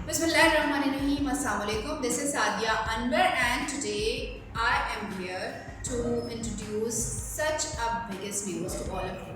Bismillahirrahmanirrahim. Assalamualaikum. This is Sadia Anwar and today I am here to introduce such a biggest news to all of you.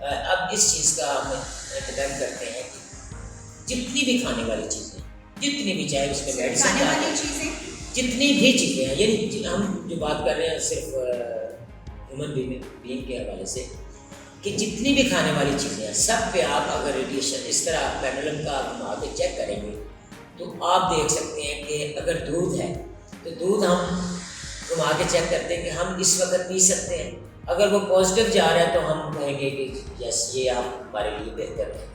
اب اس چیز کا ہم depend کرتے ہیں کہ جتنی بھی کھانے والی چیزیں، جتنی بھی، چاہے اس میں میڈیسن کھانے والی چیزیں، جتنی بھی چیزیں ہیں، یعنی ہم جو بات کر رہے ہیں صرف ہیومن بینگ کے حوالے سے، کہ جتنی بھی کھانے والی چیزیں ہیں سب پہ آپ اگر ریڈیشن اس طرح پینڈولم کا گھما کے چیک کریں گے تو آپ دیکھ سکتے ہیں کہ اگر دودھ ہے تو دودھ ہم گھما کے چیک کرتے ہیں کہ ہم اس وقت پی سکتے ہیں، اگر وہ پازیٹیو جا رہا ہے تو ہم کہیں گے کہ یس یہ آپ ہمارے لیے بہتر ہے،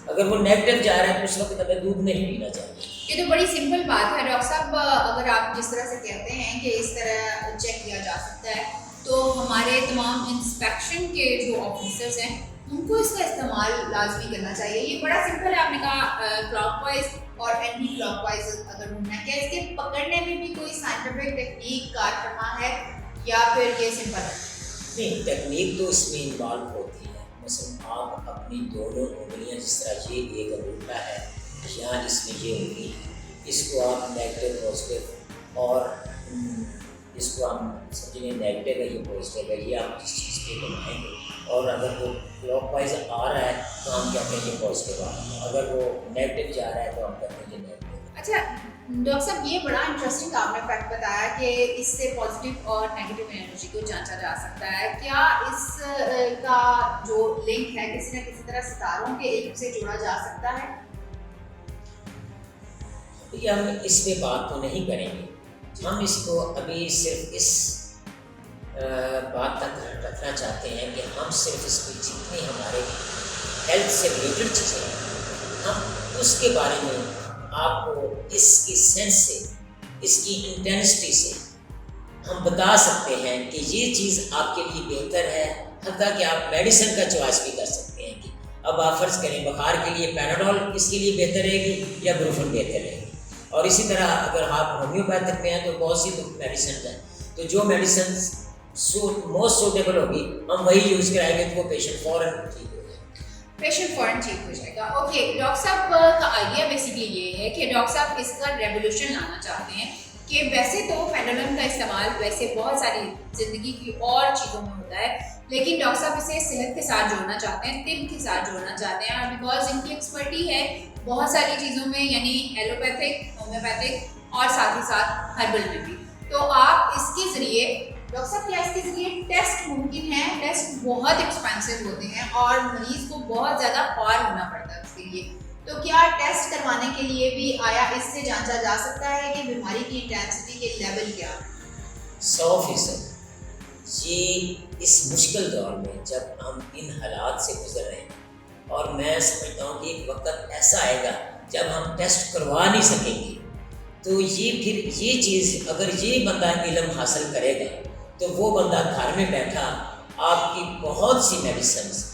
اگر وہ نیگیٹو جا رہا ہے تو اس وقت ہمیں دودھ نہیں پینا چاہیے۔ یہ تو بڑی سمپل بات ہے ڈاکٹر صاحب، اگر آپ جس طرح سے کہتے ہیں کہ اس طرح چیک کیا جا سکتا ہے تو ہمارے تمام انسپیکشن کے جو آفیسرز ہیں ان کو اس کا استعمال لازمی کرنا چاہیے۔ یہ بڑا سمپل ہے، آپ نے کہا کلاک وائز اور اینٹی کلاک وائز اگر ڈھونڈنا ہے، کیا اس کے پکڑنے میں بھی کوئی سائنٹیفک ٹیکنیک کار فرما ہے یا پھر یہ سمپل ہے؟ نہیں، ٹیکنیک تو اس میں انوالو ہوتی ہے، مثلاً آپ اپنی دونوں انگلیاں جس طرح یہ ایک انگوٹھا ہے یہاں اس میں یہ ہوگی، اس کو آپ نیگیٹو پازیٹیو، اور اس کو ہم سمجھیں نیگیٹو ہے یہ پازیٹیو ہے، یہ آپ جس چیز پہ بنائیں گے، اور اگر وہ کلاک وائز آ رہا ہے تو ہم کہتے ہیں یہ پازیٹیو آ رہا ہے، اگر وہ نیگیٹو جا رہا ہے تو ہم کہتے ہیں یہ نیگیٹو۔ اچھا ڈاکٹر صاحب، یہ بڑا انٹرسٹنگ آپ نے فیکٹ بتایا کہ اس سے پازیٹیو اور نیگیٹو انرجی کو جانچا جا سکتا ہے، کیا اس کا جو لنک ہے کسی نہ کسی طرح ستاروں کے علم سے جوڑا جا سکتا ہے؟ یہ ہم اس پہ بات تو نہیں کریں گے، ہم اس کو ابھی صرف اس بات تک رکھنا چاہتے ہیں کہ ہم صرف اس کی جتنی ہمارے ہیلتھ سے ریلیٹڈ چیزیں ہیں ہم اس کے بارے میں آپ کو اس کی سینس سے، اس کی انٹینسٹی سے ہم بتا سکتے ہیں کہ یہ چیز آپ کے لیے بہتر ہے، حتیٰ کہ آپ میڈیسن کا چوائس بھی کر سکتے ہیں کہ اب آپ فرض کریں بخار کے لیے پیناڈول اس کے لیے بہتر رہے گی یا بروفن بہتر رہے گی، اور اسی طرح اگر آپ ہومیوپیتھک میں ہیں تو بہت سی میڈیسن ہیں، تو جو میڈیسن موسٹ سوٹیبل ہوگی ہم وہی یوز کرائیں گے تو وہ پیشنٹ فوراً ٹھیک ہو جائے گا۔ پیشنٹ فوراً ٹھیک ہو جائے گا۔ اوکے ڈاکٹر صاحب کا آئیڈیا بیسیکلی یہ ہے کہ ڈاکٹر صاحب اس کا ریولیوشن لانا چاہتے ہیں کہ ویسے تو پینڈولم کا استعمال ویسے بہت ساری زندگی کی اور چیزوں میں ہوتا ہے، لیکن ڈاکٹر صاحب اسے صحت کے ساتھ جوڑنا چاہتے ہیں، طب کے ساتھ جوڑنا چاہتے ہیں، اور بیکاز ان کی ایکسپرٹی ہے بہت ساری چیزوں میں، یعنی ایلوپیتھک، ہومیوپیتھک اور ساتھ ہی ساتھ ہربل میں بھی، تو آپ اس کے ذریعے ڈاکٹر صاحب کیا اس کے ذریعے ٹیسٹ ممکن ہے؟ ٹیسٹ بہت ایکسپینسو ہوتے ہیں اور مریض کو بہت زیادہ خوار ہونا پڑتا ہے اس کے لیے، تو کیا ٹیسٹ کروانے کے لیے بھی آیا اس سے جانچا جا سکتا ہے کہ بیماری کی انٹینسٹی کے لیول کیا ہے؟ 100% یہ اس مشکل دور میں جب ہم ان حالات سے گزر رہے ہیں، اور میں سمجھتا ہوں کہ ایک وقت ایسا آئے گا جب ہم ٹیسٹ کروا نہیں سکیں گے، تو یہ پھر یہ چیز اگر یہ بندہ علم حاصل کرے گا تو وہ بندہ گھر میں بیٹھا آپ کی بہت سی میڈیسنس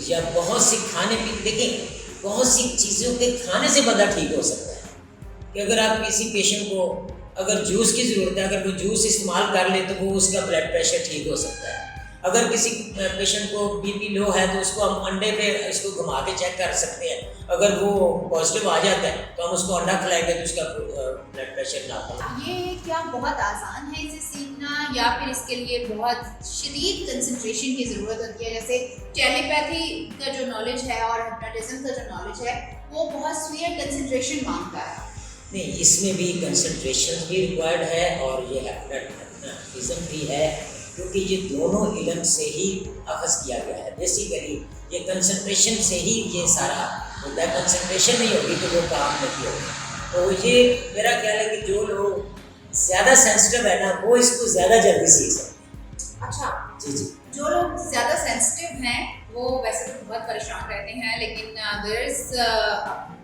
یا بہت سی کھانے پینے، دیکھیں بہت سی چیزوں کے کھانے سے بندہ ٹھیک ہو سکتا ہے، کہ اگر آپ کسی پیشنٹ کو اگر جوس کی ضرورت ہے، اگر وہ جوس استعمال کر لے تو وہ اس کا بلڈ پریشر ٹھیک ہو سکتا ہے، اگر کسی پیشنٹ کو بی پی لو ہے تو اس کو ہم انڈے پہ اس کو گھما کے چیک کر سکتے ہیں، اگر وہ پازیٹیو آ جاتا ہے تو ہم اس کو انڈا کھلائیں گے تو اس کا بلڈ پریشر نارمل ہے۔ یہ کیا بہت آسان ہے اسے سیکھنا یا پھر اس کے لیے بہت شدید کنسنٹریشن کی ضرورت ہوتی ہے؟ جیسے ٹیلیپیتھی کا جو نالج ہے اور ہپنوٹزم کا جو نالج ہے وہ بہت سویئر کنسنٹریشن مانگتا ہے۔ نہیں، اس میں بھی کنسنٹریشن بھی ریکوائرڈ ہے اور یہ ہپنوٹزم بھی ہے، کیونکہ یہ دونوں علم سے ہی اخذ کیا گیا ہے، بیسیکلی یہ کنسنٹریشن سے ہی یہ سارا ہوتا ہے، کنسنٹریشن نہیں ہوگی تو وہ کام نہیں ہوگا، تو یہ میرا خیال ہے کہ جو لوگ زیادہ سینسٹیو ہے نا وہ اس کو زیادہ جلدی سیکھ سکتے ہیں۔ اچھا جی جو لوگ زیادہ سینسٹیو ہیں وہ ویسے تو بہت پریشان رہتے ہیں، لیکن there is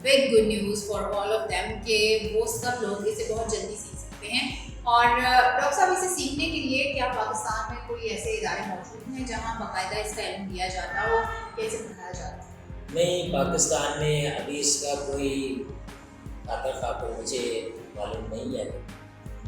big good news for all of them کہ وہ سب لوگ اسے بہت جلدی سیکھ سکتے ہیں۔ اور ڈاکٹر صاحب اسے سیکھنے کے لیے کیا پاکستان میں کوئی ایسے ادارے موجود ہیں جہاں باقاعدہ اس کا علم دیا جاتا ہو یا اسے پڑھایا جاتا ہے؟ نہیں، پاکستان میں ابھی اس کا کوئی خاطر مجھے معلوم نہیں ہے،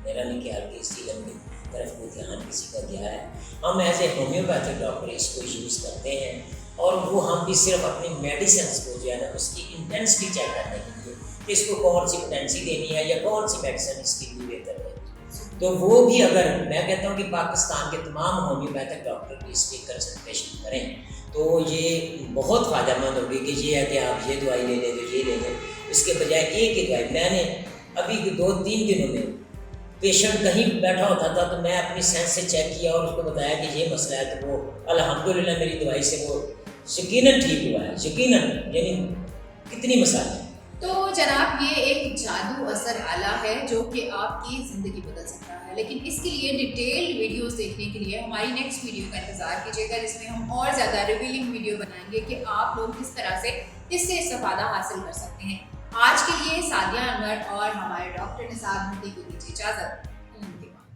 میرا نہیں خیال کہ اس علم کی طرف کوئی دھیان کسی کا گیا ہے۔ ہم ایز اے ہومیوپیتھک ڈاکٹر اس کو یوز کرتے ہیں، اور وہ ہم بھی صرف اپنی میڈیسنس کو جو ہے نا اس کی انٹینسٹی چیک کرنے کے لیے کہ اس کو کون سی پوٹینسی دینی ہے یا کون سی میڈیسن اس کے لیے بہتر ہے، تو وہ بھی اگر میں کہتا ہوں کہ پاکستان کے تمام ہومیوپیتھک ڈاکٹر بھی اس پہ کنسنٹریشن کریں تو یہ بہت فائدہ مند ہوگی کہ یہ ہے کہ آپ یہ دوائی لے لیں تو یہ لے لیں، اس کے بجائے ایک ہی دوائی. میں نے ابھی 2-3 دنوں میں پیشنٹ کہیں بیٹھا ہوتا تھا تو میں اپنی سینس سے چیک کیا اور اس کو بتایا کہ یہ مسئلہ ہے، تو وہ الحمدللہ میری دوائی سے وہ یقیناً ٹھیک ہوا ہے، یقیناً. یعنی کتنی مثال ہے. تو جناب یہ ایک جادو اثر آلہ ہے جو کہ آپ کی زندگی بدل سکتا ہے، لیکن اس کے لیے ڈیٹیلڈ ویڈیوز دیکھنے کے لیے ہماری نیکسٹ ویڈیو کا انتظار کیجیے گا، جس میں ہم اور زیادہ ریویلنگ ویڈیو بنائیں گے کہ آپ لوگ کس طرح سے اس سے استفادہ حاصل کر سکتے ہیں. آج کے لیے سعدیہ انور اور ہمارے ڈاکٹر نثار مہدی کو دیجیے اجازت.